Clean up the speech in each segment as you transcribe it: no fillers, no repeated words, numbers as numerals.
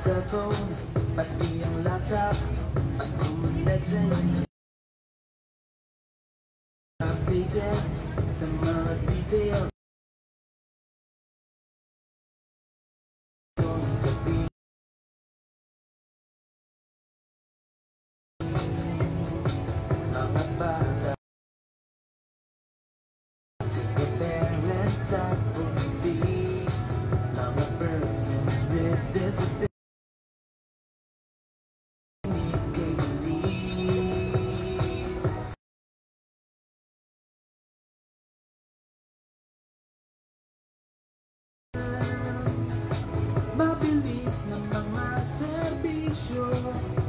cellphone, pati ang laptop, ang kumilatin. Updated sa mga detail. Mga bata, the parents at police, mga persons with disabilities. Mabilis ng mga serbisyo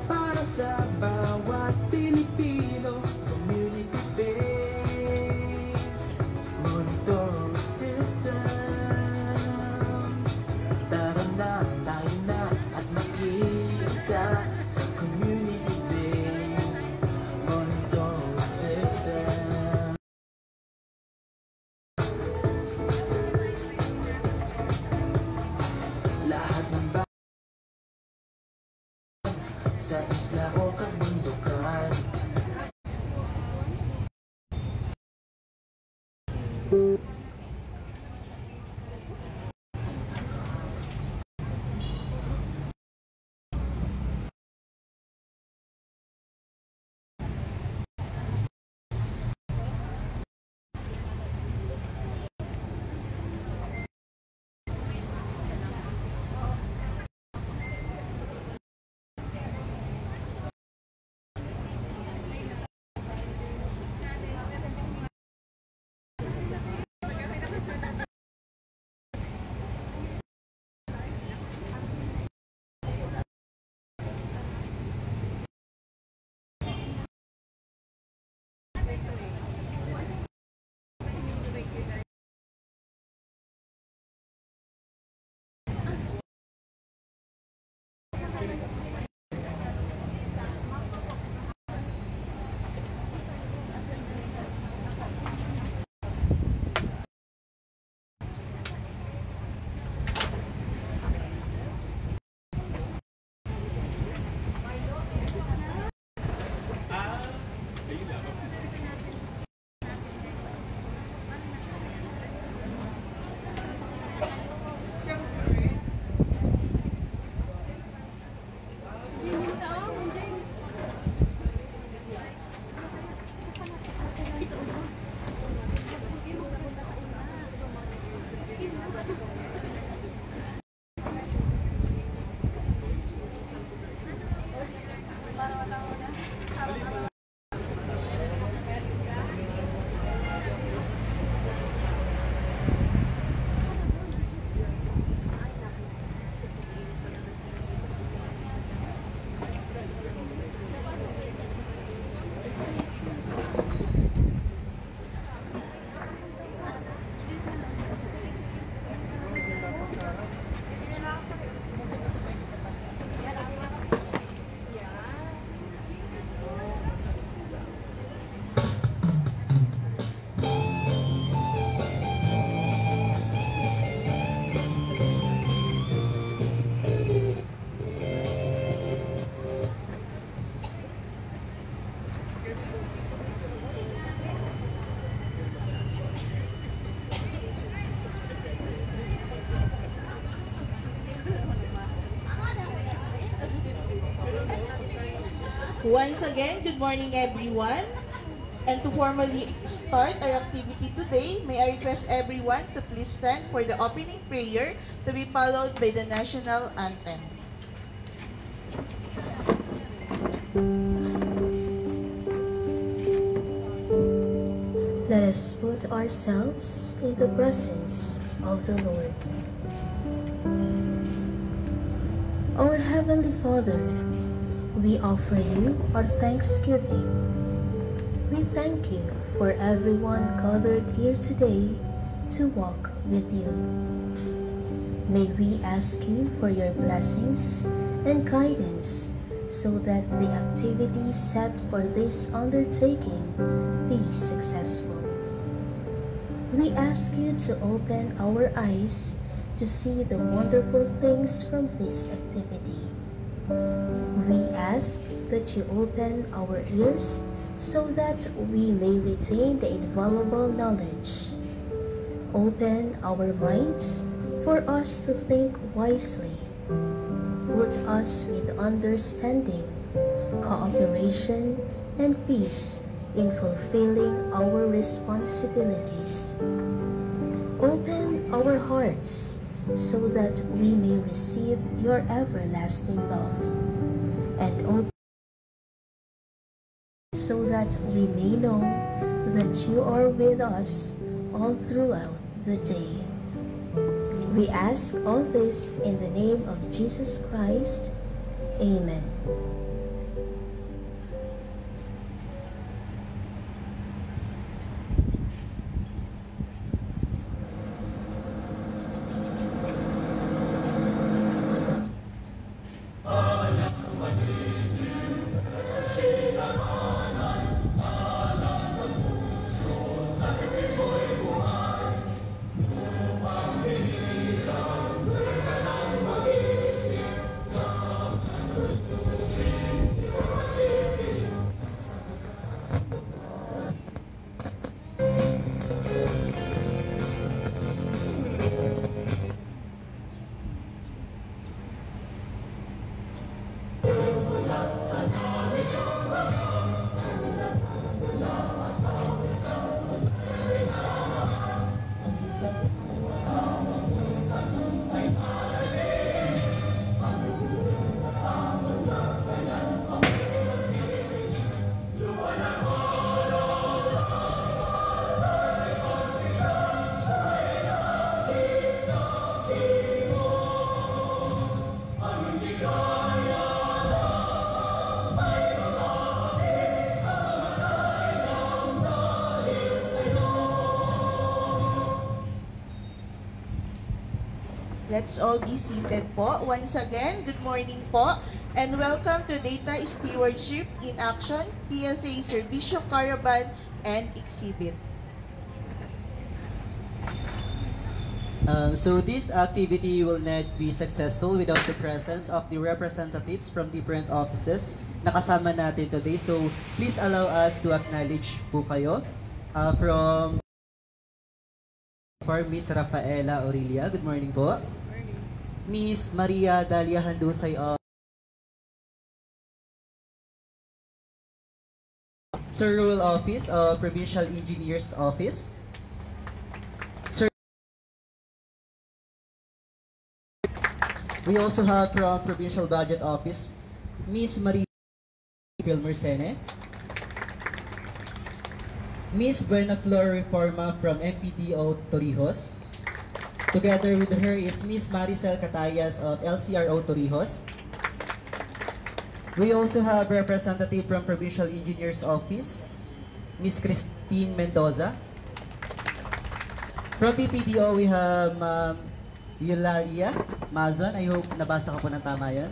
para sa bawat Pilipino. Community-based monitoring system. Tara na, tayo na at makiisa sa community-based monitoring system. Lahat ng sa isla o kabundukan. Once again, good morning everyone. And to formally start our activity today, may I request everyone to please stand for the opening prayer to be followed by the national anthem. Let us put ourselves in the presence of the Lord. Our Heavenly Father, we offer you our thanksgiving. We thank you for everyone gathered here today to walk with you. May we ask you for your blessings and guidance so that the activities set for this undertaking be successful. We ask you to open our eyes to see the wonderful things from this activity. We ask that you open our ears so that we may retain the invaluable knowledge. Open our minds for us to think wisely. Put us with understanding, cooperation, and peace in fulfilling our responsibilities. Open our hearts so that we may receive your everlasting love, and open so that we may know that you are with us all throughout the day. We ask all this in the name of Jesus Christ. Amen. Let's all be seated po. Once again, good morning po and welcome to Data Stewardship in Action, PSA Servicio Caravan and Exhibit. So this activity will not be successful without the presence of the representatives from different offices na kasama natin today. So please allow us to acknowledge po kayo from Miss Rafaela Aurelia. Good morning po. Miss Maria Dalia Handusay of Sir Rural Office of Provincial Engineers Office. Sir, we also have from Provincial Budget Office, Miss Maria Pilmersene. Miss Buena Flor Reforma from MPDO Torrijos. Together with her is Miss Maricel Catayas of LCRO Torrijos. We also have representative from Provincial Engineers Office, Miss Christine Mendoza. From PPDO, we have Eulalia Mazon. I hope nabasa ko po ng tama yan.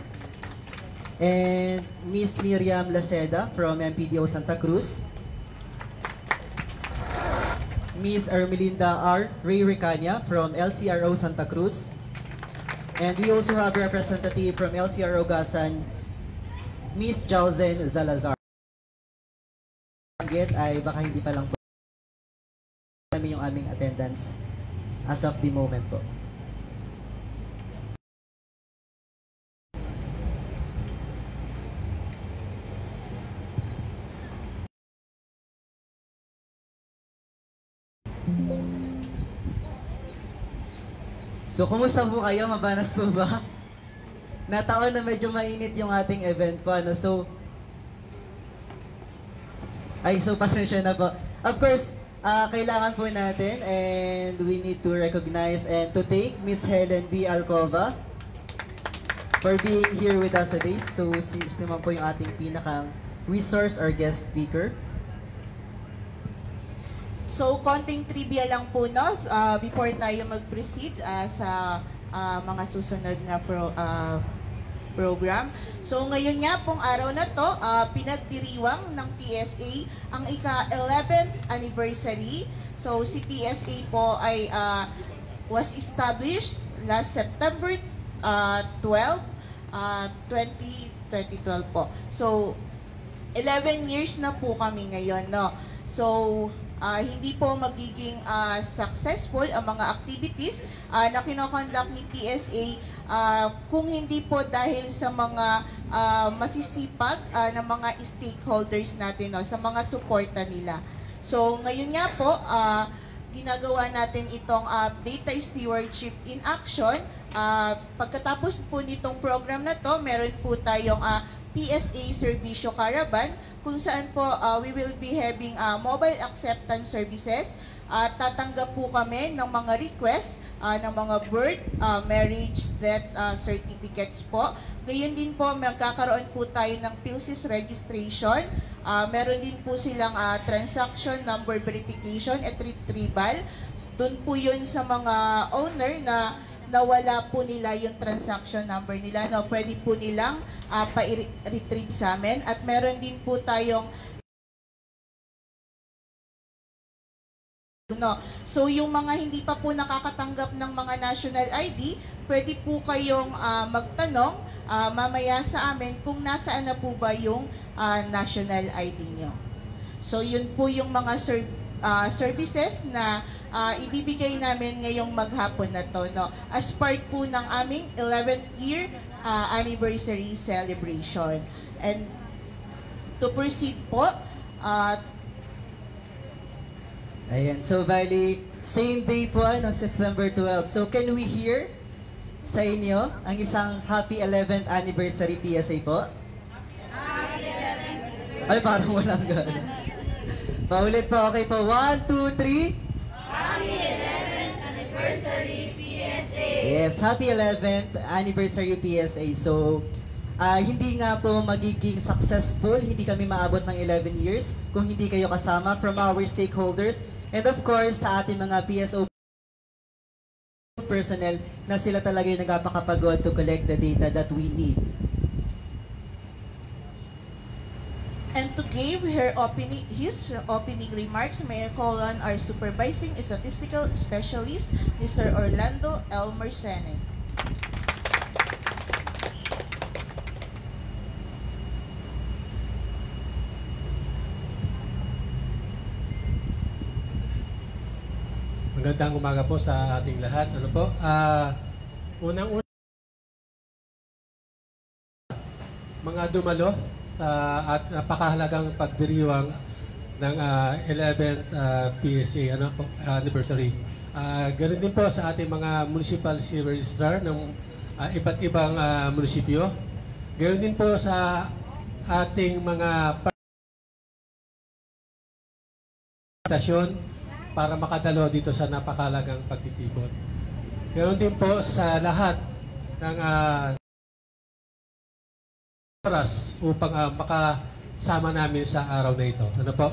And Miss Miriam Laceda from MPDO Santa Cruz. Miss Ermelinda R. Ray Recania from LCRO Santa Cruz. And we also have representative from LCRO Gasan, Miss Jalzen Zalazar. Ay baka hindi pa lang po namin yung aming attendance as of the moment po. So, kumusta po kayo? Mabanas po ba? Nataon na medyo mainit yung ating event po. Ano? So, pasensya na po. Of course, kailangan po natin and we need to recognize and to thank Miss Helen B. Alcova for being here with us today. So, si naman po yung ating pinakang resource or guest speaker. So, konting trivia lang po, no? Before tayo mag-proceed sa mga susunod na program. So, ngayon nga pong araw na to, pinagdiriwang ng PSA ang ika-11th anniversary. So, si PSA po ay was established last September 12, 2012 po. So, 11 years na po kami ngayon, no? So, hindi po magiging successful ang mga activities na kinoconduct ni PSA kung hindi po dahil sa mga masisipag na mga stakeholders natin, no? Sa mga suporta nila. So, ngayon nga po, ginagawa natin itong Data Stewardship in Action. Pagkatapos po nitong program na to, meron po tayong PSA Servicio Caravan kung saan po we will be having mobile acceptance services. Tatanggap po kami ng mga requests ng mga birth, marriage, death certificates po. Gayon din po, magkakaroon po tayo ng PhilSys registration. Meron din po silang transaction number verification at retrieval. Doon po yun sa mga owner na nawala po nila yung transaction number nila. No? Pwede po nilang pa-retrieve sa amin. At meron din po tayong no. So yung mga hindi pa po nakakatanggap ng mga national ID, pwede po kayong magtanong mamaya sa amin kung nasaan na po ba yung national ID nyo. So yun po yung mga services na ibibigay namin ngayong maghapon na to, no? As part po ng aming 11th year anniversary celebration. And to proceed po, Ayan, so bali, same day po, September 12. So can we hear sa inyo ang isang happy 11th anniversary PSA po? Happy 11th! Ay, parang walang gano'n. Paulit po, okay po. 1, 2, 3. Happy 11th anniversary PSA! Yes, happy 11th anniversary PSA. So, hindi nga po magiging successful, hindi kami maabot ng 11 years kung hindi kayo kasama from our stakeholders and of course sa ating mga PSO personnel na sila talaga yung nagpapakapagod to collect the data that we need. And to give his opening remarks, may I call on our supervising statistical specialist, Mr. Orlando L. Mercene. Magandang umaga po sa ating lahat. Ano po? Unang-una, mga dumalo sa at napakahalagang pagdiriwang ng 11th PSA anniversary. Ganoon din po sa ating mga municipal civil registrar ng iba't ibang munisipyo. Ganoon din po sa ating mga stasyon para makadalo dito sa napakalagang pagtitipon. Ganoon din po sa lahat ng oras upang makasama namin sa araw na ito. Ano po?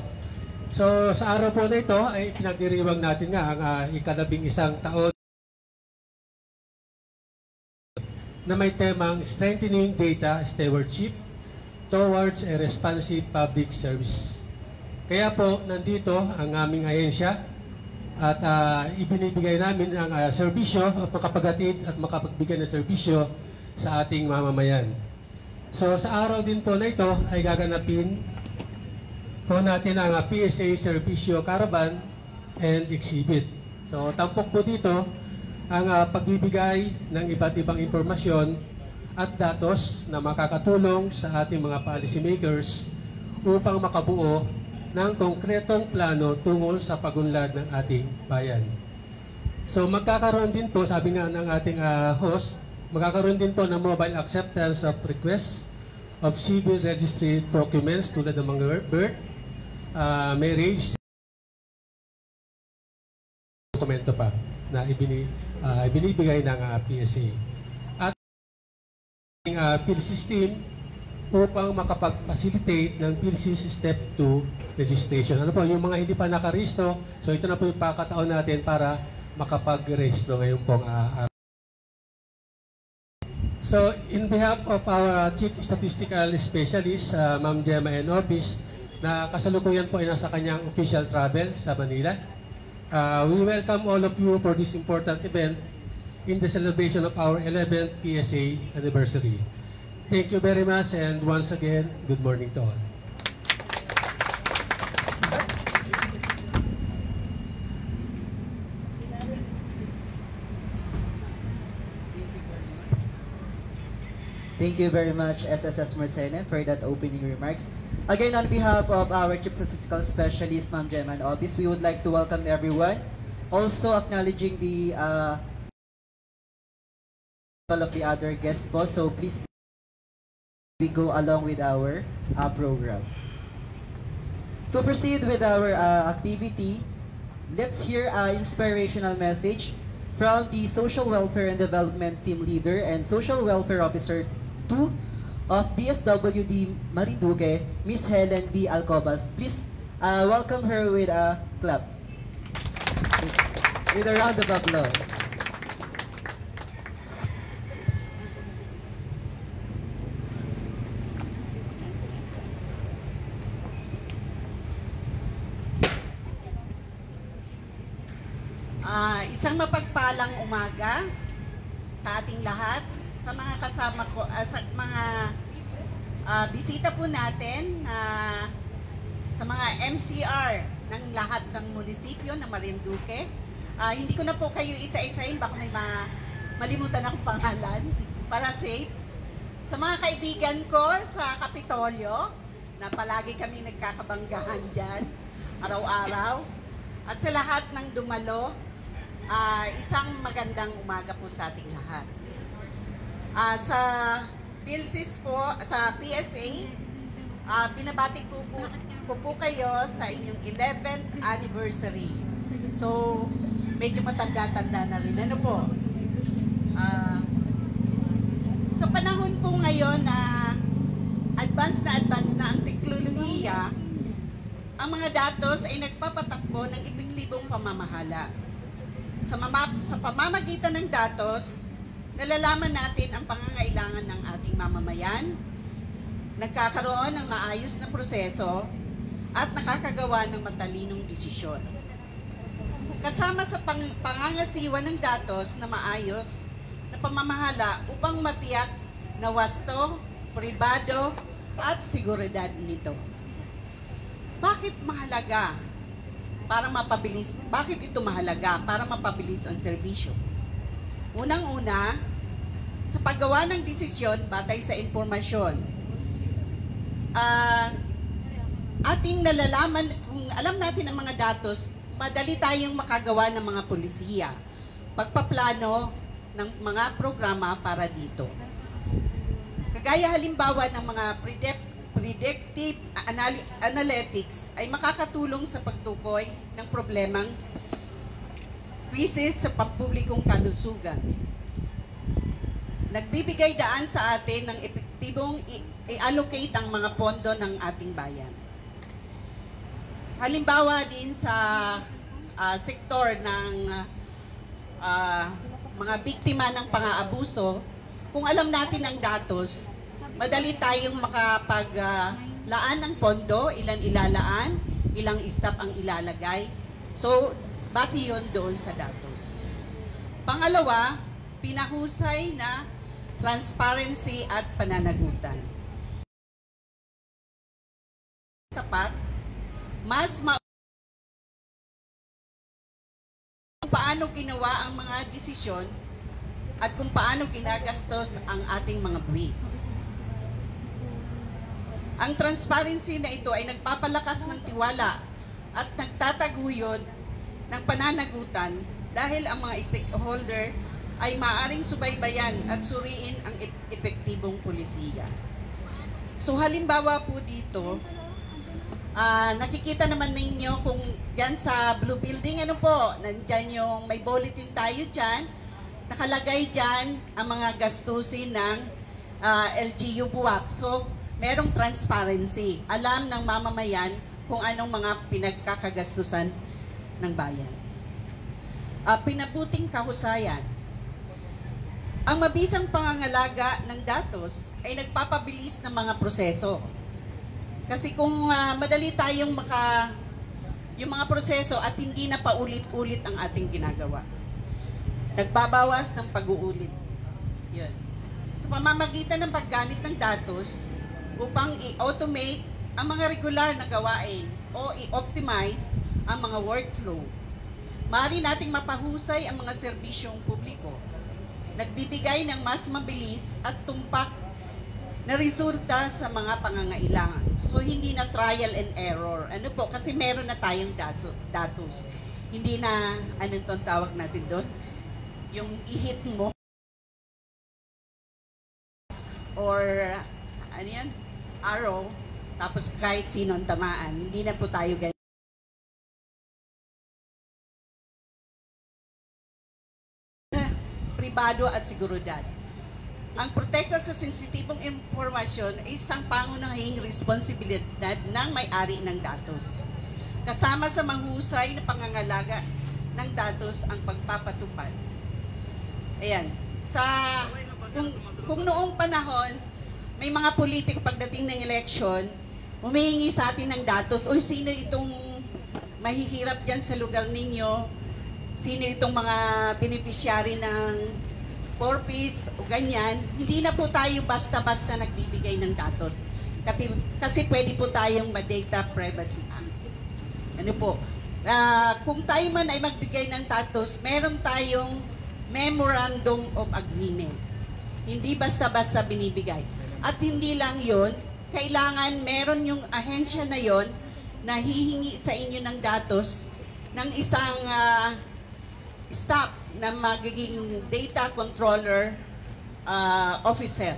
So sa araw po na ito ay pinagdiriwang natin nga ang ika-11 taon na may temang Strengthening Data Stewardship Towards a Responsive Public Service. Kaya po nandito ang aming ahensya at ibinibigay namin ang serbisyo at makapagatid at makapagbigay ng serbisyo sa ating mamamayan. So sa araw din po na ito ay gaganapin po natin ang PSA Servicio Caravan and Exhibit. So tampok po dito ang pagbibigay ng iba't ibang impormasyon at datos na makakatulong sa ating mga policymakers upang makabuo ng konkretong plano tungkol sa pagunlad ng ating bayan. So magkakaroon din po, sabi nga ng ating host, magkakaroon din po ng mobile acceptance of requests of civil registry documents tulad ng mga birth, marriage, dokumento pa na ibinibigay ng PSA. At ang PhilSys team upang makapag-facilitate ng PhilSys Step 2 registration. Ano po, yung mga hindi pa nakarehistro, so ito na po yung pakataon natin para makapag-rehistro ngayon pong araw. So, in behalf of our Chief Statistical Specialist, Ma'am Gemma N. Orbis, na kasalukuyan po ay nasa kanyang official travel sa Manila, We welcome all of you for this important event in the celebration of our 11th PSA anniversary. Thank you very much, and once again, good morning to all. Thank you very much, SSS Marcena, for that opening remarks. Again, on behalf of our Chief Statistical Specialist, Ma'am Gemma Obis, we would like to welcome everyone. Also acknowledging the all of the other guests po. So please, we go along with our program. To proceed with our activity, let's hear an inspirational message from the Social Welfare and Development Team Leader and Social Welfare Officer 2 of DSWD Marinduque, Miss Helen B. Alcobas. Please welcome her with a clap. With a round of applause. Isang mapagpalang umaga sa ating lahat, sa mga kasama ko, sa mga bisita po natin, sa mga MCR ng lahat ng munisipyo ng Marinduque. Hindi ko na po kayo isa-isahin, baka may malimutan akong pangalan para safe. Sa mga kaibigan ko sa Kapitolyo, na palagi kami nagkakabanggahan dyan, araw-araw. At sa lahat ng dumalo, isang magandang umaga po sa ating lahat. Sa PhilSys po, sa PSA, binabati ko po kayo sa inyong 11th anniversary. So, medyo matanda-tanda na rin. Ano po? Sa panahon po ngayon na advance na ang teknolohiya, ang mga datos ay nagpapatakbo ng epektibong pamamahala. Sa pamamagitan ng datos, nalalaman natin ang pangangailangan ng ating mamamayan, nagkakaroon ng maayos na proseso, at nakakagawa ng matalinong desisyon. Kasama sa pangangasiwa ng datos na maayos na pamamahala upang matiyak na wasto, pribado, at seguridad nito. Bakit mahalaga? Bakit ito mahalaga? Para mapabilis ang serbisyo. Unang-una, sa paggawa ng desisyon batay sa impormasyon. Ating nalalaman, kung alam natin ang mga datos, madali tayong makagawa ng mga polisiya. Pagpaplano ng mga programa para dito. Kagaya halimbawa ng mga predictive analytics ay makakatulong sa pagtukoy ng problemang krisis sa pampublikong kalusugan. Nagbibigay daan sa atin ng epektibong i-allocate ang mga pondo ng ating bayan. Halimbawa din sa sektor ng mga biktima ng pang-aabuso, kung alam natin ang datos, madali tayong makapaglaan ng pondo, ilan ilalaan, ilang staff ang ilalagay. So, base yun doon sa datos. Pangalawa, pinahusay na transparency at pananagutan. Tapat, mas kung paano ginawa ang mga desisyon at kung paano ginagastos ang ating mga buwis. Ang transparency na ito ay nagpapalakas ng tiwala at nagtataguyod ng pananagutan dahil ang mga stakeholder ay maaaring subaybayan at suriin ang epektibong pulisiya. So halimbawa po dito, nakikita naman ninyo kung dyan sa blue building, ano po, nandyan yung may bulletin tayo dyan, nakalagay dyan ang mga gastusin ng LGU Buwak. So, merong transparency. Alam ng mamamayan kung anong mga pinagkakagastusan ng bayan. Pinabuting kahusayan. Ang mabisang pangangalaga ng datos ay nagpapabilis ng mga proseso. Kasi kung madali tayong yung mga proseso at hindi na paulit-ulit ang ating ginagawa. Nagbabawas ng pag-uulit. Yun. Sa pamamagitan ng paggamit ng datos upang i-automate ang mga regular na gawain o i-optimize ang mga workflow. Maaari nating mapahusay ang mga serbisyong publiko. Nagbibigay ng mas mabilis at tumpak na resulta sa mga pangangailangan. So, hindi na trial and error. Ano po? Kasi meron na tayong datos. Hindi na, anong itong tawag natin doon? Yung i-hit mo or ano yan? Arrow, tapos kahit sino ang tamaan. Hindi na po tayo ganyan. Pribado at seguridad. Ang protekta sa sensitibong impormasyon ay isang pangunahing responsibilidad ng may-ari ng datos. Kasama sa mahusay na pangangalaga ng datos ang pagpapatupad. Ayan. Kung noong panahon, may mga politiko pagdating ng eleksyon, humihingi sa atin ng datos, o sino itong mahihirap dyan sa lugar ninyo, sino itong mga beneficiary ng 4Ps o ganyan, hindi na po tayo basta-basta nagbibigay ng datos. Kasi pwede po tayong ma-data privacy act. Ano po? Kung tayo man ay magbigay ng datos, meron tayong Memorandum of Agreement. Hindi basta-basta binibigay. At hindi lang yon, kailangan meron yung ahensya na yon na hihingi sa inyo ng datos ng isang staff na magiging data controller officer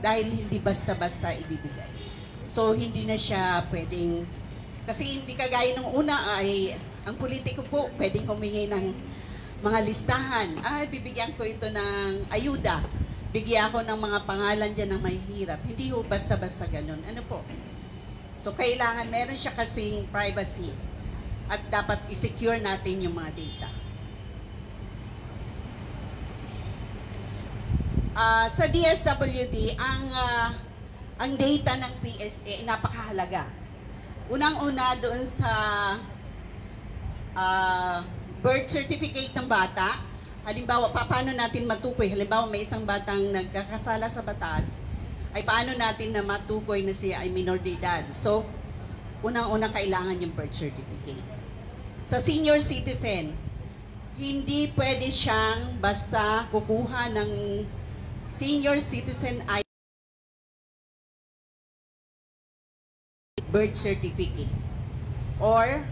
dahil hindi basta-basta ibibigay. So, hindi na siya pwedeng, kasi hindi kagaya nung una ay, ang politiko po pwedeng humingi ng mga listahan. Bibigyan ko ito ng ayuda. Bigyan ako ng mga pangalan dyan ng mahihirap. Hindi ho basta-basta ganun. Ano po? So, kailangan meron siya kasing privacy at dapat i-secure natin yung mga data. Sa DSWD, ang data ng PSA ay napakahalaga. Unang-una doon sa birth certificate ng bata. Halimbawa, paano natin matukoy? Halimbawa, may isang batang nagkakasala sa batas, ay paano natin na matukoy na siya ay minor de edad? So, unang-unang kailangan yung birth certificate. Sa senior citizen, hindi pwede siyang basta kukuha ng senior citizen ID birth certificate. Or,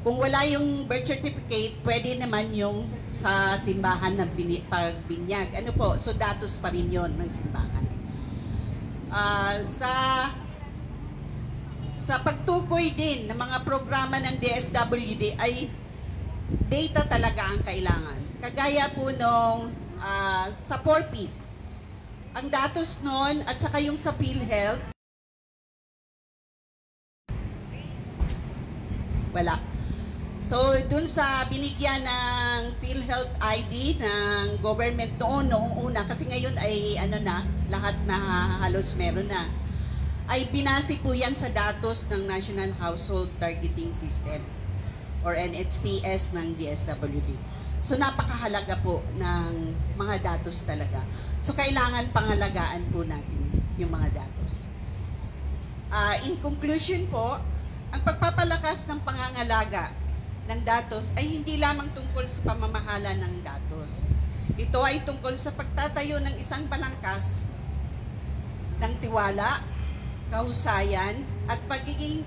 kung wala yung birth certificate, pwede naman yung sa simbahan na pagbinyag. Ano po? So, datos pa rin yun ng simbahan. Sa pagtukoy din ng mga programa ng DSWD ay data talaga ang kailangan. Kagaya po nung sa 4Ps. Ang datos nun at saka yung sa PhilHealth, wala. So, dun sa binigyan ng PhilHealth ID ng government noong una, kasi ngayon ay lahat na halos meron na, ay binasi po yan sa datos ng National Household Targeting System or NHTS ng DSWD. So, napakahalaga po ng mga datos talaga. So, kailangan pangalagaan po natin yung mga datos. In conclusion po, ang pagpapalakas ng pangangalaga ng datos ay hindi lamang tungkol sa pamamahala ng datos. Ito ay tungkol sa pagtatayo ng isang balangkas ng tiwala, kahusayan, at pagiging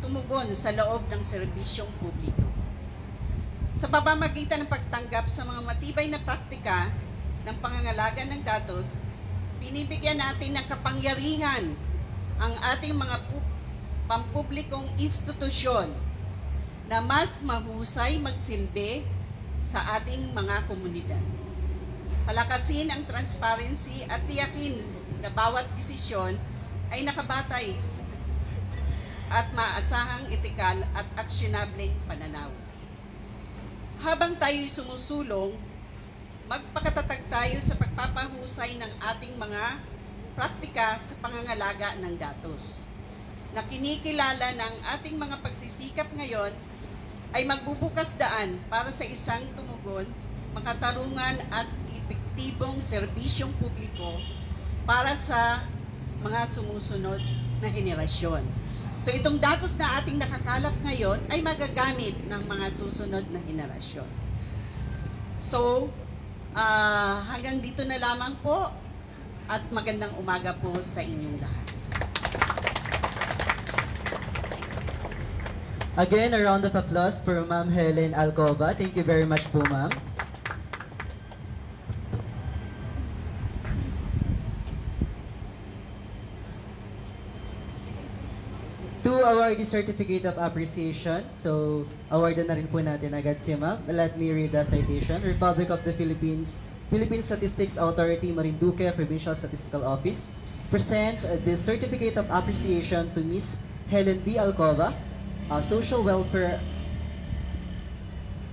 tumugon sa loob ng serbisyong publiko. Sa pamamagitan ng pagtanggap sa mga matibay na praktika ng pangangalaga ng datos, binibigyan natin ng kapangyarihan ang ating mga pampublikong institusyon na mas mahusay magsilbi sa ating mga komunidad. Palakasin ang transparency at tiyakin na bawat desisyon ay nakabatay at maasahang etikal at aksyonableng pananaw. Habang tayo'y sumusulong, magpakatatag tayo sa pagpapahusay ng ating mga praktika sa pangangalaga ng datos. na kinikilala ng ating mga pagsisikap ngayon ay magbubukas daan para sa isang tumugon, makatarungan at epektibong serbisyong publiko para sa mga sumusunod na henerasyon. So itong datos na ating nakakalap ngayon ay magagamit ng mga susunod na henerasyon. So, hanggang dito na lamang po at magandang umaga po sa inyong lahat. Again, a round of applause for Ma'am Helen Alcoba. Thank you very much po, ma'am. To award the Certificate of Appreciation. So, awardan na rin po natin agad si ma'am. Let me read the citation. Republic of the Philippines, Philippine Statistics Authority, Marinduque Provincial Statistical Office presents this Certificate of Appreciation to Miss Helen B. Alcoba, Social Welfare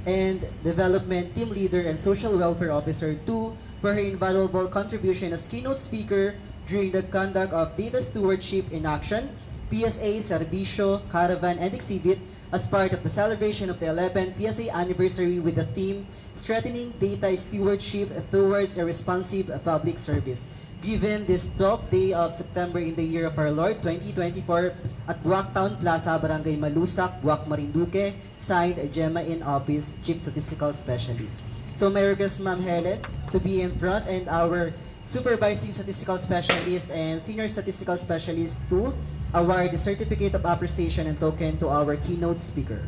and Development Team Leader and Social Welfare Officer 2 for her invaluable contribution as keynote speaker during the conduct of Data Stewardship in Action, PSA, Serbisyo, Caravan, and Exhibit as part of the celebration of the 11th PSA anniversary with the theme Strengthening Data Stewardship Towards a Responsive Public Service, given this 12th day of September in the year of our Lord 2024 at Buwak Town Plaza, Barangay Malusak, Buwak, Marinduque, signed Gemma in Office, Chief Statistical Specialist. So may request Ma'am Helen to be in front and our Supervising Statistical Specialist and Senior Statistical Specialist to award the Certificate of Appreciation and Token to our keynote speaker.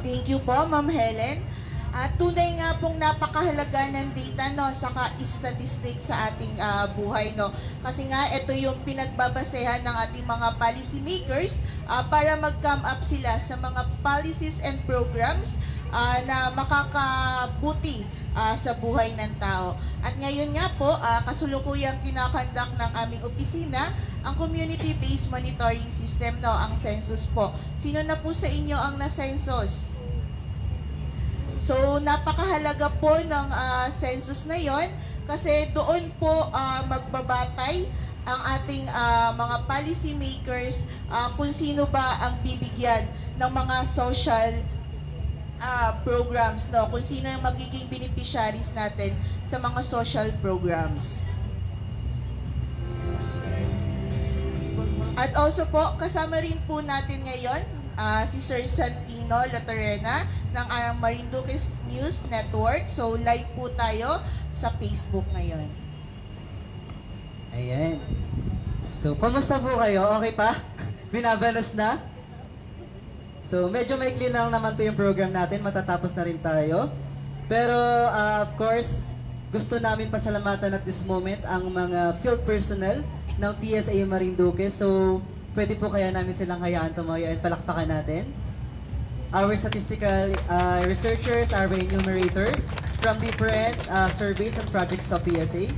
Thank you po, Ma'am Helen. At tunay nga pong napakahalaga ng data, no, saka statistics sa ating buhay, no. Kasi nga ito yung pinagbabasehan ng ating mga policy makers para mag-come up sila sa mga policies and programs na makakabuti sa buhay ng tao. At ngayon nga po, kasulukuyang kinakandak ng aming opisina ang community-based monitoring system, no, ang census po. Sino na po sa inyo ang na-census? So, napakahalaga po ng census na yon kasi doon po magbabatay ang ating mga policy makers kung sino ba ang bibigyan ng mga social programs, no? Kung sino ang magiging beneficiaries natin sa mga social programs. At also po, kasama rin po natin ngayon si Sir Santino Latorena ng Marinduque News Network. So, live po tayo sa Facebook ngayon. Ayan. So, kumusta po kayo? Okay pa? Binabalas na? So, medyo maikli lang naman po yung program natin. Matatapos na rin tayo. Pero, of course, gusto namin pasalamatan at this moment ang mga field personnel ng PSA Marinduque. So, pwede po kaya namin silang hayaan tumayo at palakpakan natin. Our statistical researchers, our enumerators from different surveys and projects of PSA.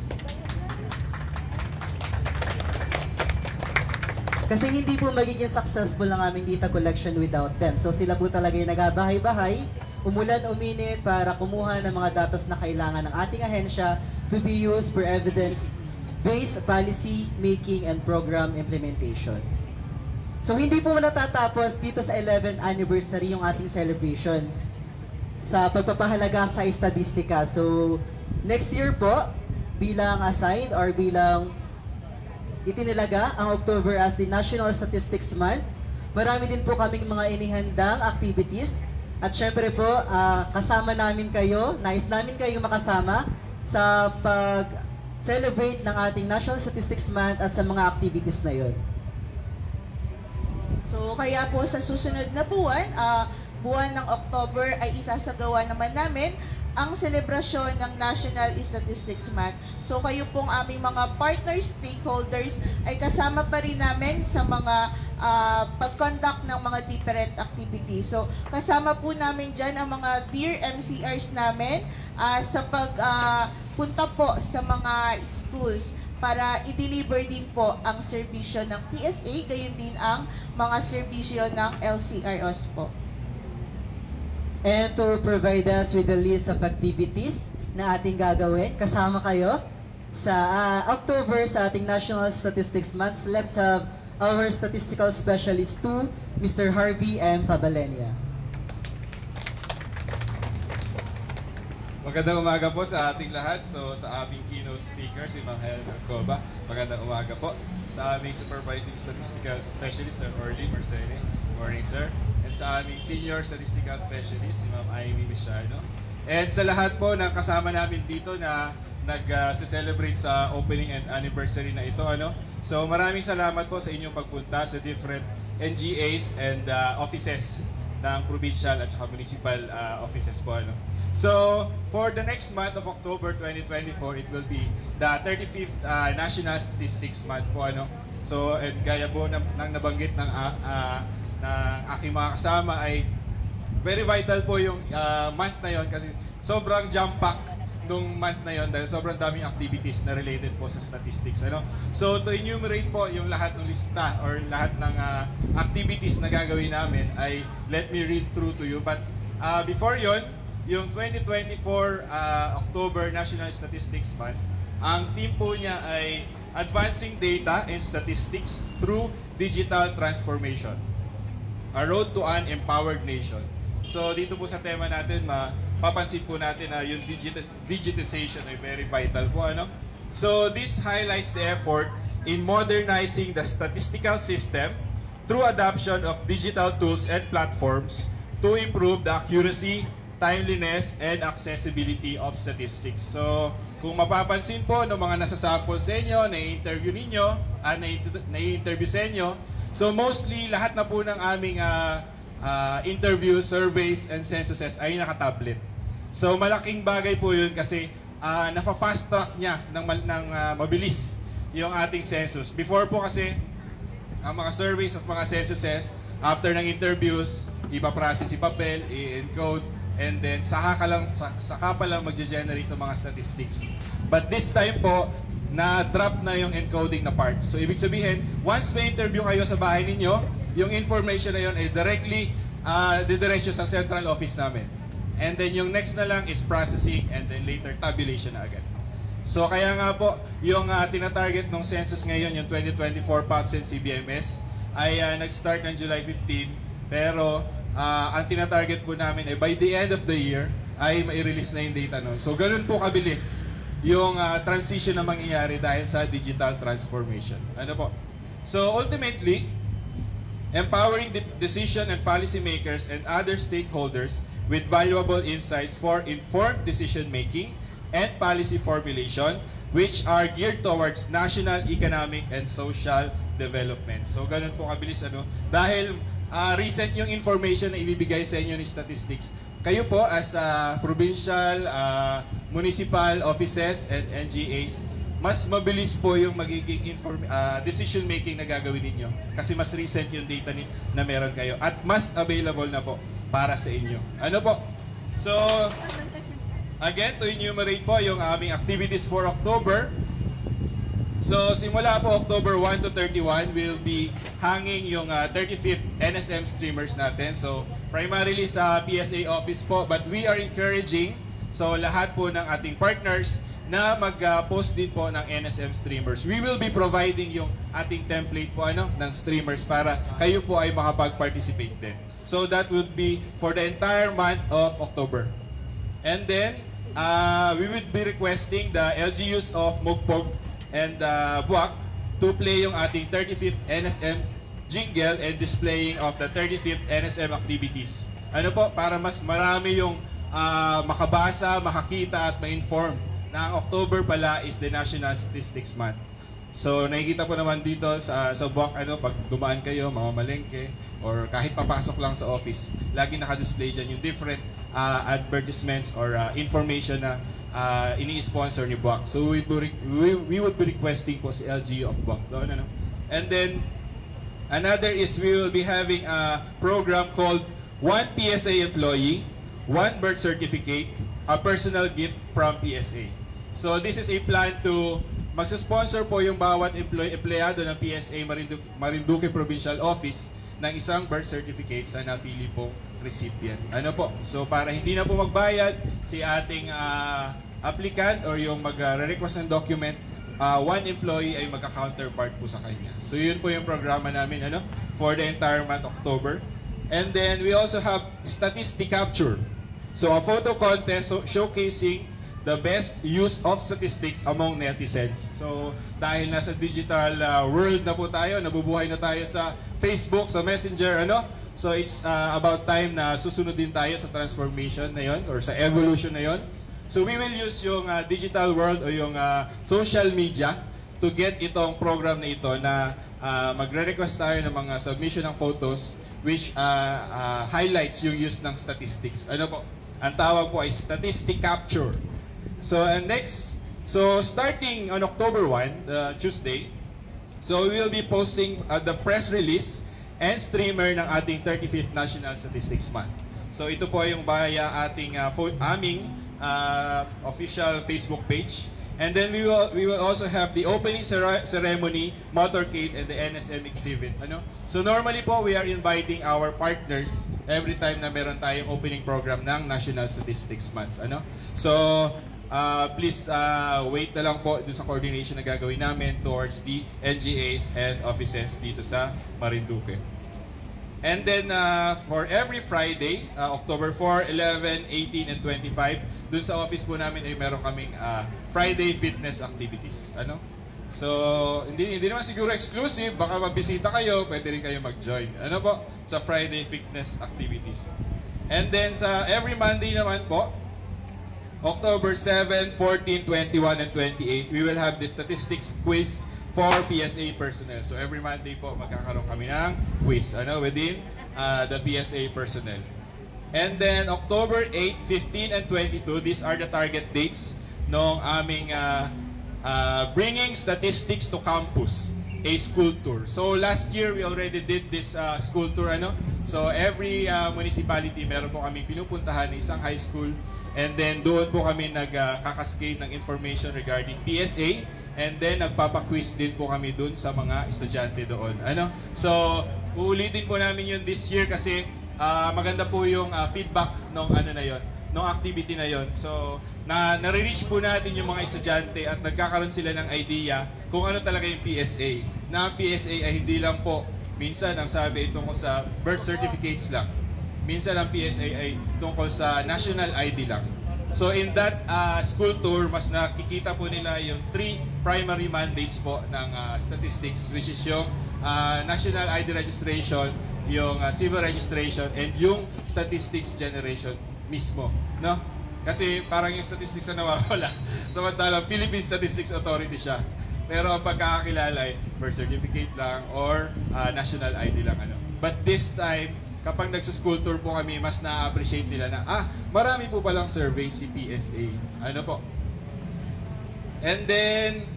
Kasi hindi po magiging successful ang aming data collection without them. So sila po talaga yung nagabahay-bahay, umulan, uminit para kumuha ng mga datos na kailangan ng ating ahensya to be used for evidence-based policy making and program implementation. So hindi po natatapos dito sa 11th anniversary yung ating celebration sa pagpapahalaga sa estadistika. So next year po, bilang assigned or bilang itinilaga ang October as the National Statistics Month, marami din po kaming mga inihandang activities. At syempre po, kasama namin kayo, nais namin kayong makasama sa pag-celebrate ng ating National Statistics Month at sa mga activities na yon. So, kaya po sa susunod na buwan, buwan ng October ay isasagawa naman namin ang selebrasyon ng National Statistics Month. So kayo pong aming mga partners, stakeholders ay kasama pa rin namin sa mga pag-conduct ng mga different activities. So kasama po namin dyan ang mga dear MCRs namin sa pagpunta po sa mga schools para i-deliver din po ang serbisyo ng PSA, gayon din ang mga serbisyo ng LCROs po. And to provide us with a list of activities na ating gagawin, kasama kayo sa October sa ating National Statistics Month. Let's have our statistical specialist 2, Mr. Harvey M. Pabalenia. Magandang umaga po sa ating lahat. So sa aming keynote speaker, si Ma'am Helen Arcoba. Magandang umaga po. Sa aming supervising statistical specialist, Sir Orly Marcene. Morning, sir. And sa aming senior statistical specialist, si Ma'am Amy Michano. And sa lahat po ng kasama namin dito na nag-celebrate sa opening and anniversary na ito. So maraming salamat po sa inyong pagpunta sa different NGAs and offices ng provincial at saka municipal offices po. So, for the next month of October 2024, it will be the 35th National Statistics Month po. So, and gaya po ng nabanggit ng aking mga kasama ay very vital po yung month na yon kasi sobrang jam-pack nung month na yon dahil sobrang daming activities na related po sa statistics. So, to enumerate po yung lahat ng lista or lahat ng activities na gagawin namin ay let me read through to you. But before yon, yung 2024 October National Statistics Month, ang team po niya ay Advancing Data and Statistics through Digital Transformation. A Road to an Empowered Nation. So dito po sa tema natin, mapapansin po natin na yung digitization ay very vital po. So this highlights the effort in modernizing the statistical system through adoption of digital tools and platforms to improve the accuracy, timeliness, and accessibility of statistics. So, kung mapapansin po ng mga nasa-sample sa inyo, na-interview ninyo, na-interview sa inyo, so mostly lahat na po ng aming interviews, surveys, and censuses ay naka-tablet. So, malaking bagay po yun kasi nafa-fast track niya ng mabilis yung ating census. Before po kasi, ang mga surveys at mga censuses, after ng interviews, ipaprocess si papel, i-encode, and then saka pa lang magge-generate ng mga statistics. But this time po, na-drop na yung encoding na part. So ibig sabihin, once may interview kayo sa bahay ninyo, yung information na yun ay directly didiretso sa central office namin. And then yung next na lang is processing and then later tabulation na agad. So kaya nga po, yung tina-target ng census ngayon, yung 2024 PAPS and CBMS, ay nag-start ng July 15, pero ang tina-target po namin ay by the end of the year ay mai-release na yung data nun. So ganun po kabilis yung transition na mangyayari dahil sa digital transformation. So ultimately, empowering the decision and policymakers and other stakeholders with valuable insights for informed decision making and policy formulation which are geared towards national economic and social development. So ganun po kabilis dahil recent yung information na ibibigay sa inyo ni statistics. Kayo po as provincial, municipal offices and NGAs, mas mabilis po yung magiging decision making na gagawin ninyo kasi mas recent yung data na meron kayo at mas available na po para sa inyo. So, again, to enumerate po yung aming activities for October. So, simula po October 1 to 31, we'll be hanging yung 35th NSM streamers natin. So, primarily sa PSA office po, but we are encouraging, so lahat po ng ating partners na mag-post din po ng NSM streamers. We will be providing yung ating template po ng streamers para kayo po ay makapag-participate din. So, that would be for the entire month of October. And then, we would be requesting the LGUs of Mugpog and Buwak to play yung ating 35th NSM jingle and displaying of the 35th NSM activities. Para mas marami yung makabasa, makakita at ma-inform na ang October pala is the National Statistics Month. So nakikita po naman dito sa Buwak, pag dumaan kayo, mamamalengke, or kahit papasok lang sa office, lagi naka-display dyan yung different advertisements or information na ini-sponsor ni Buwak. So we would be requesting po si LGU of Buwak doon. Ano? And then, another is we will be having a program called One PSA Employee, One Birth Certificate, a Personal Gift from PSA. So this is a plan to magsasponsor po yung bawat empleyado ng PSA Marinduque Provincial Office ng isang birth certificate sa napili pong recipient. Ano po? So para hindi na po magbayad si ating applicant or yung mag-request ng document, one employee ay magka-counterpart po sa kanya. So yun po yung programa namin for the entire month October. And then we also have statistic capture. So a photo contest showcasing the best use of statistics among netizens. So dahil nasa digital world na po tayo, nabubuhay na tayo sa Facebook, sa Messenger, so it's about time na susunod din tayo sa transformation na yon or sa evolution na yon. So we will use yung digital world o yung social media to get itong program na ito na magre-request tayo ng mga submission ng photos which highlights yung use ng statistics. Ano po? Ang tawag po ay statistic capture. So and next, so starting on October 1, Tuesday, so we will be posting the press release and streamer ng ating 35th National Statistics Month. So ito po yung via ating aming official Facebook page. And then we will also have the opening ceremony, motorcade, and the NSM exhibit. So normally po, we are inviting our partners every time na meron tayong opening program ng National Statistics Month. So please wait na lang po dun sa coordination na gagawin namin towards the NGAs and offices dito sa Marinduque. And then for every Friday, October 4, 11, 18, and 25, dun sa office po namin ay meron kaming Friday fitness activities. So, hindi naman siguro exclusive, baka mabisita kayo, pwede rin kayo mag-join. Sa Friday fitness activities. And then sa every Monday naman po, October 7, 14, 21, and 28, we will have the statistics quiz for PSA personnel. So every Monday po magkakaroon kami ng quiz within the PSA personnel. And then October 8, 15, and 22, these are the target dates ng aming Bringing Statistics to Campus, a school tour. So last year we already did this school tour. So every municipality meron po kami pinupuntahan ng isang high school, and then doon po kami nagkakaskade ng information regarding PSA. And then nagpapa-quiz din po kami dun sa mga estudyante doon. So uulitin po namin yun this year kasi maganda po yung feedback nung nung activity na yon. So na-reach po natin yung mga estudyante at nagkakaroon sila ng idea kung ano talaga yung PSA. Na ang PSA ay hindi lang po minsan ang sabi tungkol sa birth certificates lang. Minsan ang PSA ay tungkol sa national ID lang. So in that school tour, mas nakikita po nila yung 3 primary mandates po ng statistics, which is yung national ID registration, yung civil registration, and yung statistics generation mismo. Kasi parang yung statistics na nawawala. Samantalang Philippine Statistics Authority siya. Pero ang pagkakakilala ay birth certificate lang or national ID lang. But this time, kapag nagsa-school tour po kami, mas na-appreciate nila na, marami po palang survey si PSA. Po. And then,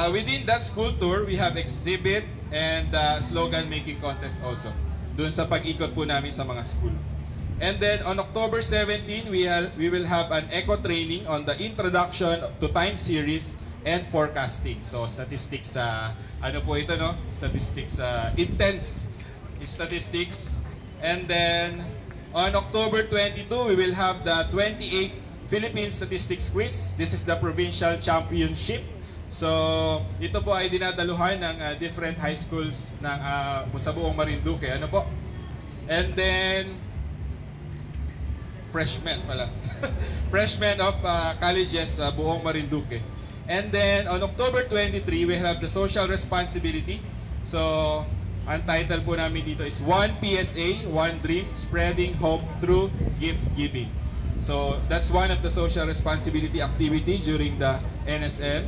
within that school tour, we have exhibit and slogan making contest also. Doon sa pag-ikot po namin sa mga school. And then, on October 17, we will have an eco training on the introduction to time series and forecasting. So, statistics po ito, Statistics, intense statistics. And then, on October 22, we will have the 28th Philippine Statistics Quiz. This is the provincial championship. So, ito po ay dinadaluhan ng different high schools sa buong Marinduque. Po? And then, freshmen pala. Freshmen of colleges sa buong Marinduque. And then, on October 23, we have the social responsibility. So, ang title po namin dito is One PSA, One Dream, Spreading Hope Through Gift Giving. So that's one of the social responsibility activity during the NSM,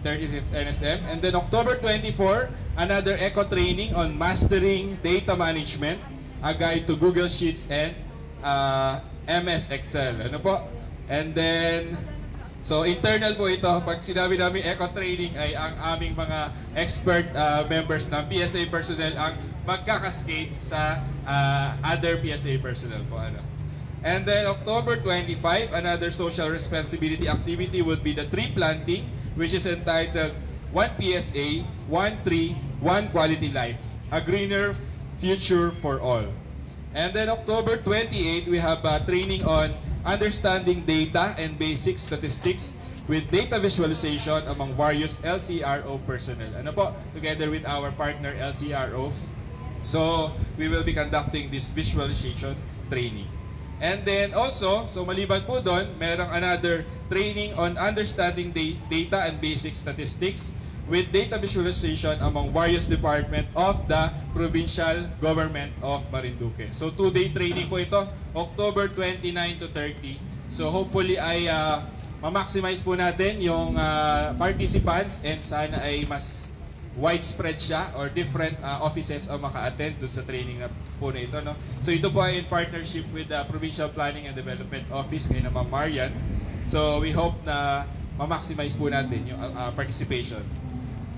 35th NSM. And then October 24, another eco training on mastering data management, a guide to Google Sheets and MS Excel. Ano po? And then, so internal po ito. Pag sinabi namin eco training ay ang aming mga expert members ng PSA personnel ang magkakascade sa other PSA personnel po. Ano? And then October 25, another social responsibility activity would be the tree planting, which is entitled One PSA, One Tree, One Quality Life, a greener future for all. And then October 28, we have training on understanding data and basic statistics with data visualization among various LCRO personnel. Ano po? Together with our partner LCROs. So, we will be conducting this visualization training. And then also, so maliban po doon, merong another training on understanding data and basic statistics with data visualization among various department of the provincial government of Marinduque. So 2-day training po ito, October 29 to 30. So hopefully ay ma-maximize po natin yung participants and sana ay mas widespread siya or different offices ang maka-attend doon sa training na po na ito. No? So ito po ay in partnership with the Provincial Planning and Development Office kay na Ma'am Marian. So we hope na ma-maximize po natin yung participation.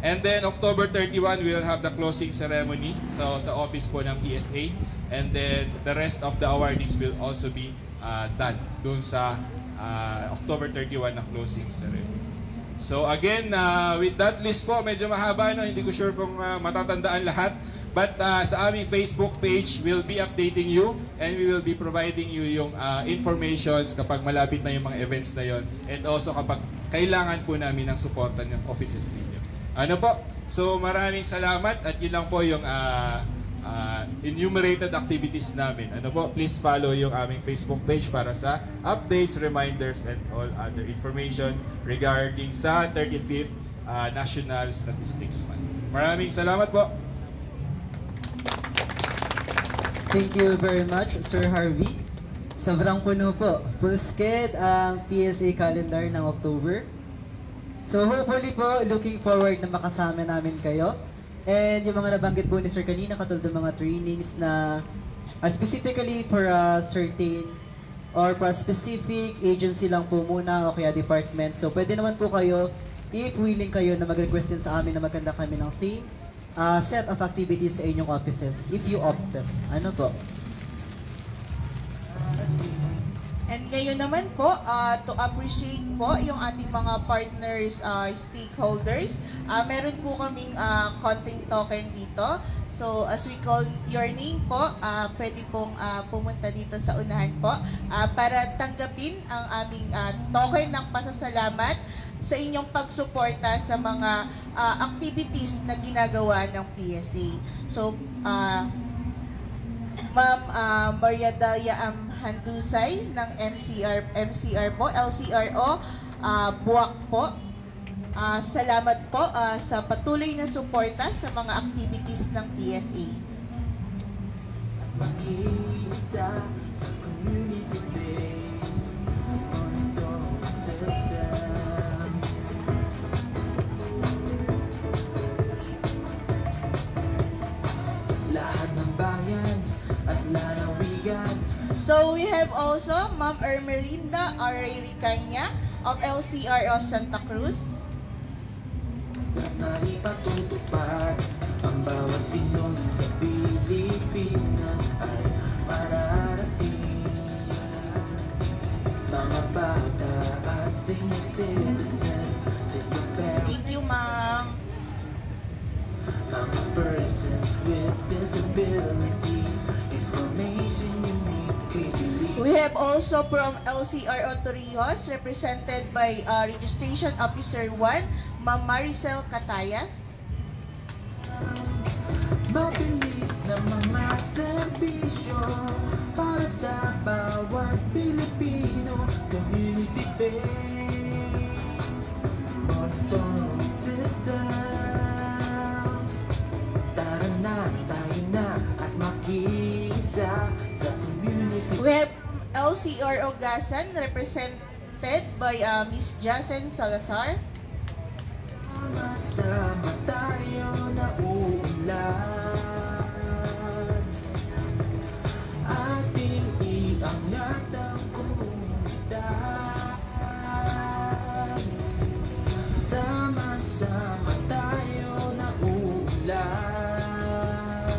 And then October 31, we will have the closing ceremony so sa office po ng PSA. And then the rest of the awardings will also be done doon sa October 31 na closing ceremony. So again, with that list po, medyo mahaba, no? Hindi ko sure kung matatandaan lahat. But sa aming Facebook page, we'll be updating you and we will be providing you yung informations kapag malapit na yung mga events na yon and also kapag kailangan po namin ng suporta ng offices ninyo. Ano po? So maraming salamat at yun lang po yung enumerated activities namin. Ano po? Please follow yung aming Facebook page para sa updates, reminders, and all other information regarding sa 35th National Statistics Month. Maraming salamat po. Thank you very much, Sir Harvey. Sobrang puno po. Pulsked ang PSA calendar ng October. So hopefully po, looking forward na makasama namin kayo. And yung mga nabanggit po ni Sir kanina, katulad ng mga trainings na specifically for a certain or for a specific agency lang po muna o kaya department. So pwede naman po kayo, if willing kayo na mag-request din sa amin na maganda kami ng same set of activities sa inyong offices if you opt. Ano po? And ngayon naman po, to appreciate po yung ating mga partners, stakeholders, meron po kaming konting token dito. So, as we call your name po, pwede pong pumunta dito sa unahan po para tanggapin ang aming token ng pasasalamat sa inyong pagsuporta sa mga activities na ginagawa ng PSA. So, Ma'am Maria Dalia Handusay ng MCR po, LCRO, Buwak po. Salamat po sa patuloy na suporta sa mga activities ng PSA. Mag-iisa sa community base, monitoring system. Lahat ng bayan at lalawigan. So we have also Ma'am Ermelinda R. Ricanya of LCRO Santa Cruz. Na ipatutupad ang bawat Pinoy sa Pilipinas ay mararating. Mga bata at senior citizens, senior parents, Thank you, Ma'am. mga persons with disabilities, information you need kay believe. We have also from LCRO Torrijos, represented by Registration Officer 1, Ma'am Maricel Catayas. Mabilis na mga serbisyo para sa bawat Pilipino. Community based monitoring system. Tara na, tayo na at makiisa sa community. We have LCRO Gasan, represented by Miss Jasen Salazar. Sama tayo na uulan. Ating iangat ang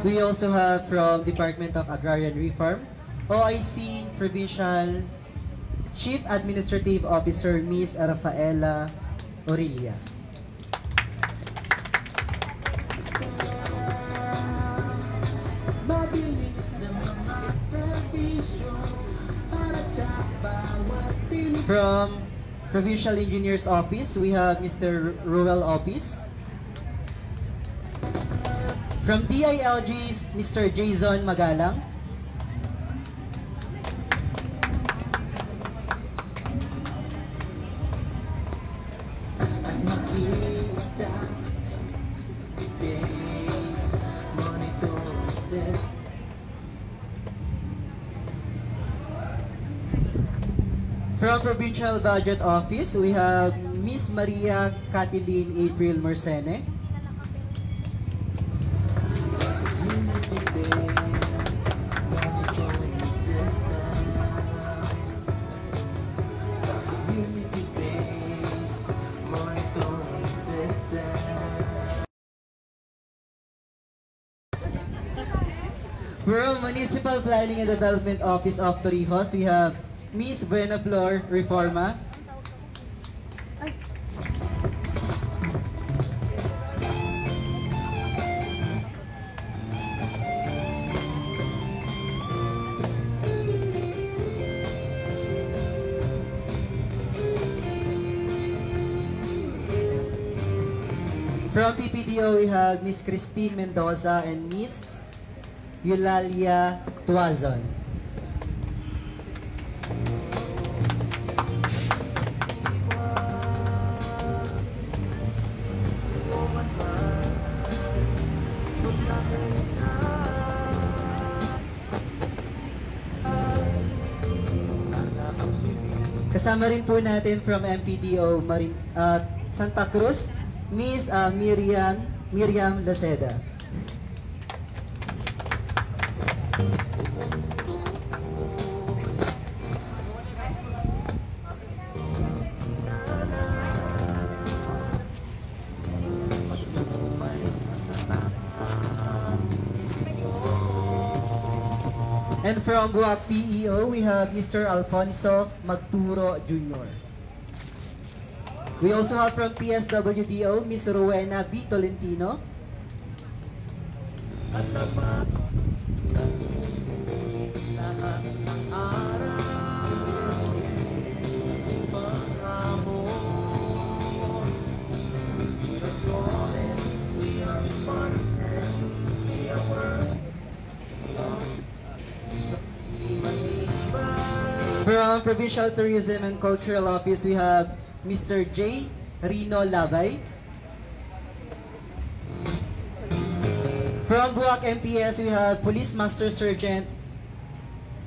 We also have from Department of Agrarian Reform, OIC Provincial Chief Administrative Officer, Ms. Rafaela Aurelia. From Provincial Engineers Office, we have Mr. Ruel Opis. From DILG, Mr. Jason Magalang. From Provincial Budget Office, we have Miss Maria Catiline April Mersene. From Municipal Planning and Development Office of Torrijos, we have Miss Buena Flor Reforma. From PPDO, we have Miss Christine Mendoza and Miss Eulalia Tuazon. Kasama rin po natin from MPDO Santa Cruz, Miss Miriam Laceda. And from Buwak PEO, we have Mr. Alfonso Magturo Jr. We also have from PSWDO, Ms. Rowena B. Tolentino. From Provincial Tourism and Cultural Office, we have Mr. J. Rino Labay. From Buwak MPS, we have Police Master Sergeant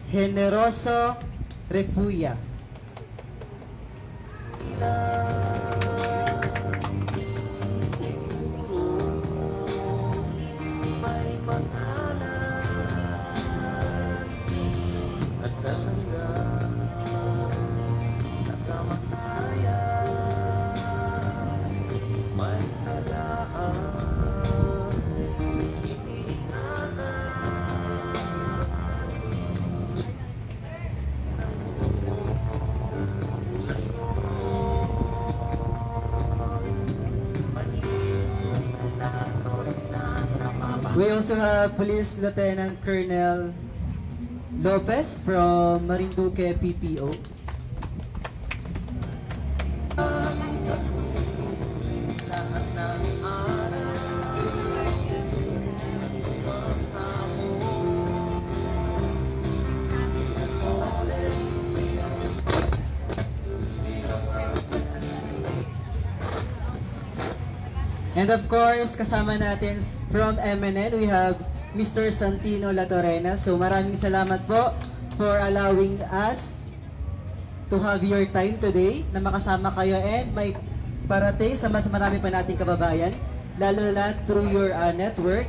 Generoso Refuya. We also have Police Lieutenant Colonel Lopez from Marinduque PPO. And of course, kasama natin from MNN, we have Mr. Santino Latorena. So maraming salamat po for allowing us to have your time today na makasama kayo and may parating sa mas marami pa nating kababayan, lalo na through your network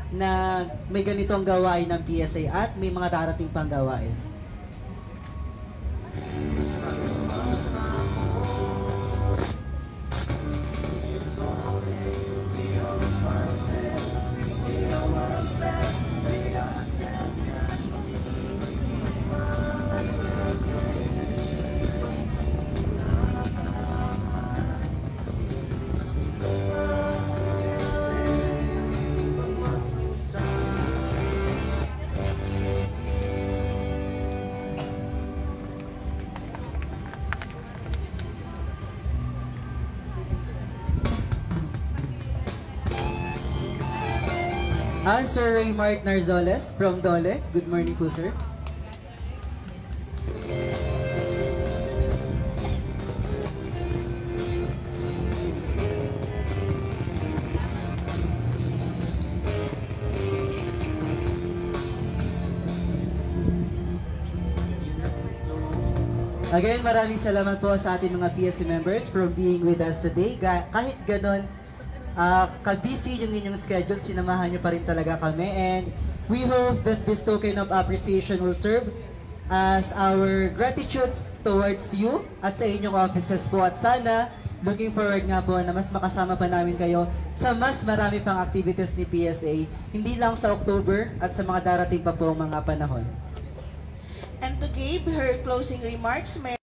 na may ganitong gawain ng PSA at may mga darating pang gawain. Sir Raymart Narzoles from Dole. Good morning po, sir. Again, maraming salamat po sa ating mga PSC members for being with us today. Kahit ganon, ka-busy yung inyong schedule, sinamahan nyo pa rin talaga kami. And we hope that this token of appreciation will serve as our gratitude towards you at sa inyong offices po. At sana, looking forward nga po na mas makasama pa namin kayo sa mas marami pang activities ni PSA, hindi lang sa October at sa mga darating pa po mga panahon. And to give her closing remarks, may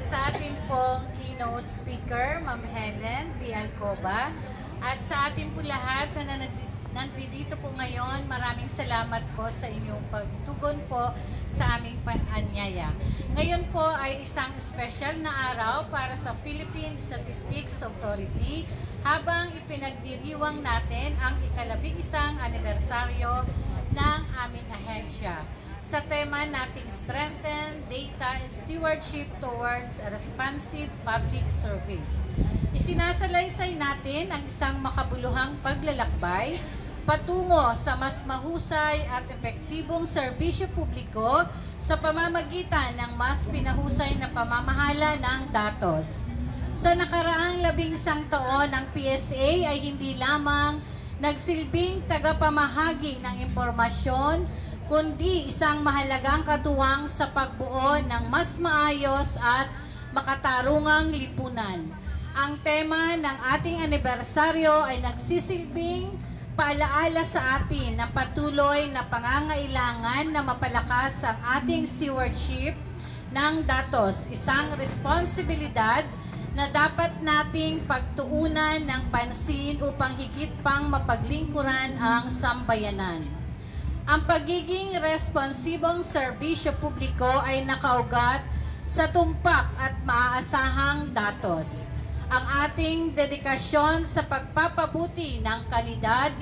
sa ating pong keynote speaker, Ma'am Helen B. Alcoba, at sa ating po lahat na nandito po ngayon, maraming salamat po sa inyong pagtugon po sa aming paanyaya. Ngayon po ay isang special na araw para sa Philippine Statistics Authority habang ipinagdiriwang natin ang ika-11 anibersaryo ng aming ahensya. Sa tema nating Strengthen Data Stewardship Towards a Responsive Public Service. Isinasalaysay natin ang isang makabuluhang paglalakbay patungo sa mas mahusay at epektibong serbisyo publiko sa pamamagitan ng mas pinahusay na pamamahala ng datos. Sa nakaraang 11 taon, ang PSA ay hindi lamang nagsilbing tagapamahagi ng impormasyon, kundi isang mahalagang katuwang sa pagbuo ng mas maayos at makatarungang lipunan. Ang tema ng ating anibersaryo ay nagsisilbing paalaala sa atin ng patuloy na pangangailangan na mapalakas ang ating stewardship ng datos, isang responsibilidad na dapat nating pagtuunan ng pansin upang higit pang mapaglingkuran ang sambayanan. Ang pagiging responsibong serbisyo publiko ay nakaugat sa tumpak at maaasahang datos. Ang ating dedikasyon sa pagpapabuti ng kalidad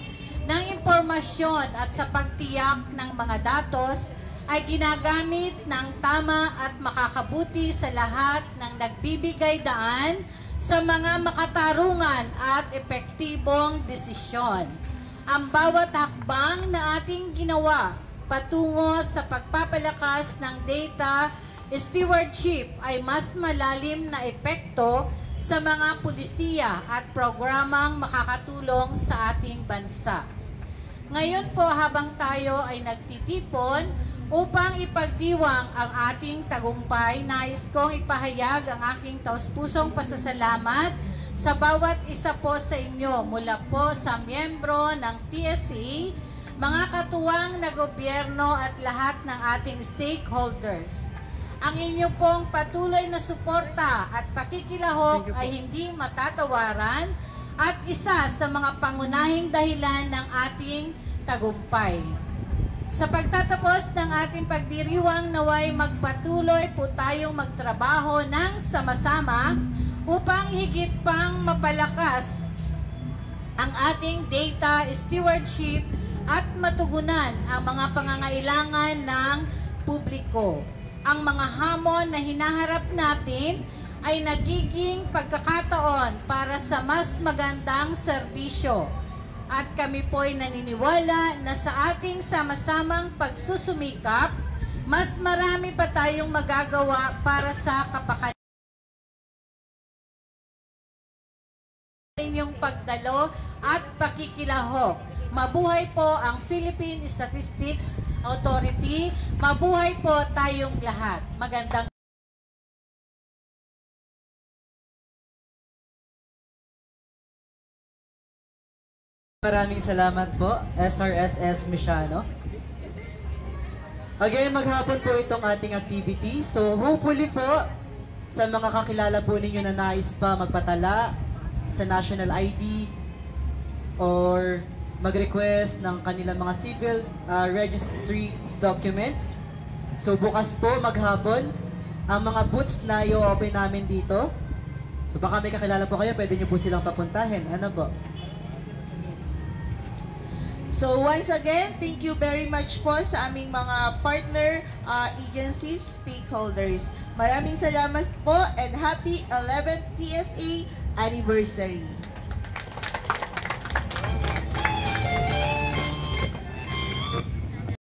ng impormasyon at sa pagtiyak ng mga datos ay ginagamit ng tama at makakabuti sa lahat ng nagbibigay daan sa mga makatarungan at epektibong desisyon. Ang bawat hakbang na ating ginawa patungo sa pagpapalakas ng data stewardship ay mas malalim na epekto sa mga pulisiya at programang makakatulong sa ating bansa. Ngayon po, habang tayo ay nagtitipon upang ipagdiwang ang ating tagumpay, nais kong ipahayag ang aking taus-pusong pasasalamat sa bawat isa po sa inyo mula po sa miyembro ng PSA, mga katuwang na gobyerno at lahat ng ating stakeholders. Ang inyo pong patuloy na suporta at pakikilahok ay hindi matatawaran at isa sa mga pangunahing dahilan ng ating tagumpay. Sa pagtatapos ng ating pagdiriwang, naway magpatuloy po tayong magtrabaho ng sama-sama upang higit pang mapalakas ang ating data stewardship at matugunan ang mga pangangailangan ng publiko. Ang mga hamon na hinaharap natin ay nagiging pagkakataon para sa mas magandang serbisyo. At kami po'y naniniwala na sa ating sama-samang pagsusumikap, mas marami pa tayong magagawa para sa kapakanan. Inyong pagdalo at pakikilahok. Mabuhay po ang Philippine Statistics Authority. Mabuhay po tayong lahat. Magandang Maraming salamat po, SRSS Misiano. Again, maghapon po itong ating activity. So, hopefully po, sa mga kakilala po ninyo na nais pa magpatala sa national ID or mag-request ng kanilang mga civil registry documents. So bukas po maghapon ang mga booths na i-open namin dito. So baka may kakilala po kayo, pwede nyo po silang papuntahin. Ano po? So once again, thank you very much po sa aming mga partner agencies, stakeholders. Maraming salamat po and happy 11th PSA anniversary.